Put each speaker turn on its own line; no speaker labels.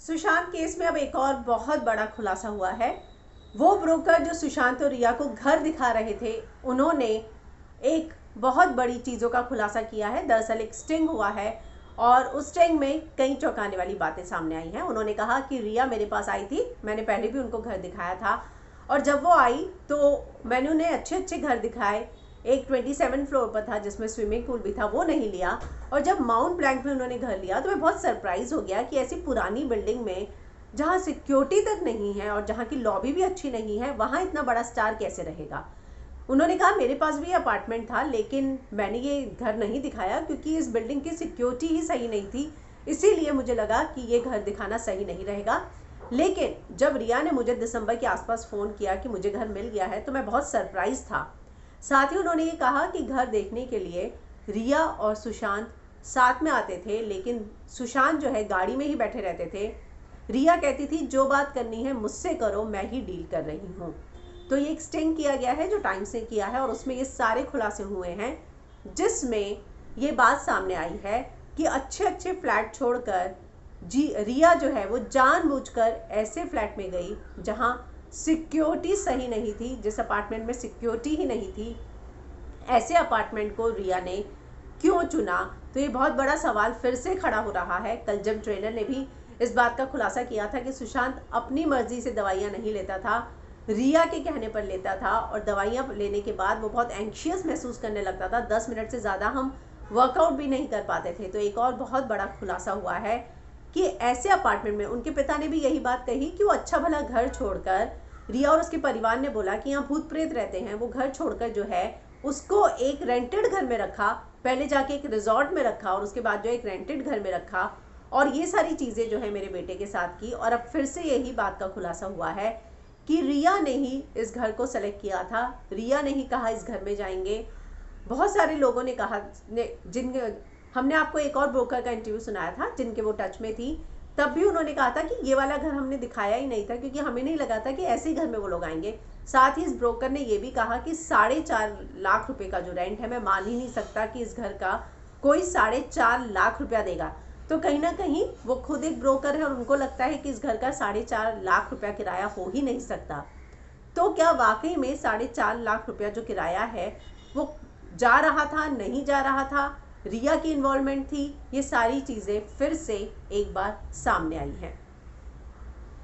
Sushant case में अब एक और बहुत बड़ा खुलासा हुआ है। वो ब्रोकर जो सुशांत और रिया को घर दिखा रहे थे, उन्होंने एक बहुत बड़ी चीज़ों का खुलासा किया है। दरअसल एक स्टिंग हुआ है और उस स्टिंग में कई चौंकाने वाली बातें सामने आई हैं। उन्होंने कहा कि रिया मेरे पास आई थी, मैंने पहले भी उनको घर दिखाया था और जब वो आई तो मैंने उन्हें अच्छे अच्छे घर दिखाए। एक 27 फ्लोर पर था जिसमें स्विमिंग पूल भी था, वो नहीं लिया। और जब माउंट ब्लैंक में उन्होंने घर लिया तो मैं बहुत सरप्राइज हो गया कि ऐसी पुरानी बिल्डिंग में जहाँ सिक्योरिटी तक नहीं है और जहाँ की लॉबी भी अच्छी नहीं है, वहाँ इतना बड़ा स्टार कैसे रहेगा। उन्होंने कहा मेरे पास भी अपार्टमेंट था लेकिन मैंने ये घर नहीं दिखाया क्योंकि इस बिल्डिंग की सिक्योरिटी ही सही नहीं थी, इसीलिए मुझे लगा कि ये घर दिखाना सही नहीं रहेगा। लेकिन जब रिया ने मुझे दिसंबर के आसपास फ़ोन किया कि मुझे घर मिल गया है तो मैं बहुत सरप्राइज था। साथ ही उन्होंने ये कहा कि घर देखने के लिए रिया और सुशांत साथ में आते थे, लेकिन सुशांत जो है गाड़ी में ही बैठे रहते थे। रिया कहती थी जो बात करनी है मुझसे करो, मैं ही डील कर रही हूँ। तो ये एक स्टिंग किया गया है जो टाइम से किया है और उसमें ये सारे खुलासे हुए हैं, जिसमें ये बात सामने आई है कि अच्छे अच्छे फ्लैट छोड़कर रिया जो है वो जानबूझकर ऐसे फ्लैट में गई जहाँ सिक्योरिटी सही नहीं थी, जिस अपार्टमेंट में सिक्योरिटी ही नहीं थी, ऐसे अपार्टमेंट को रिया ने क्यों चुना। तो ये बहुत बड़ा सवाल फिर से खड़ा हो रहा है। कल जब ट्रेनर ने भी इस बात का खुलासा किया था कि सुशांत अपनी मर्जी से दवाइयाँ नहीं लेता था, रिया के कहने पर लेता था और दवाइयाँ लेने के बाद वो बहुत एंक्शियस महसूस करने लगता था। 10 मिनट से ज़्यादा हम वर्कआउट भी नहीं कर पाते थे। तो एक और बहुत बड़ा खुलासा हुआ है कि ऐसे अपार्टमेंट में उनके पिता ने भी यही बात कही कि वो अच्छा भला घर छोड़कर, रिया और उसके परिवार ने बोला कि यहाँ भूत प्रेत रहते हैं, वो घर छोड़कर जो है उसको एक रेंटेड घर में रखा, पहले जाके एक रिजॉर्ट में रखा और उसके बाद जो एक रेंटेड घर में रखा और ये सारी चीज़ें जो है मेरे बेटे के साथ की। और अब फिर से यही बात का खुलासा हुआ है कि रिया ने ही इस घर को सेलेक्ट किया था, रिया ने ही कहा इस घर में जाएंगे। बहुत सारे लोगों ने कहा, हमने आपको एक और ब्रोकर का इंटरव्यू सुनाया था जिनके वो टच में थी, तब भी उन्होंने कहा था कि ये वाला घर हमने दिखाया ही नहीं था क्योंकि हमें नहीं लगा था कि ऐसे ही घर में वो लोग आएंगे। साथ ही इस ब्रोकर ने ये भी कहा कि 4.5 लाख रुपए का जो रेंट है, मैं मान ही नहीं सकता कि इस घर का कोई 4.5 लाख रुपया देगा। तो कहीं ना कहीं वो खुद एक ब्रोकर है और उनको लगता है कि इस घर का 4.5 लाख रुपया किराया हो ही नहीं सकता। तो क्या वाकई में 4.5 लाख रुपया जो किराया है वो जा रहा था, नहीं जा रहा था, रिया की इन्वॉल्वमेंट थी, ये सारी चीज़ें फिर से एक बार सामने आई हैं।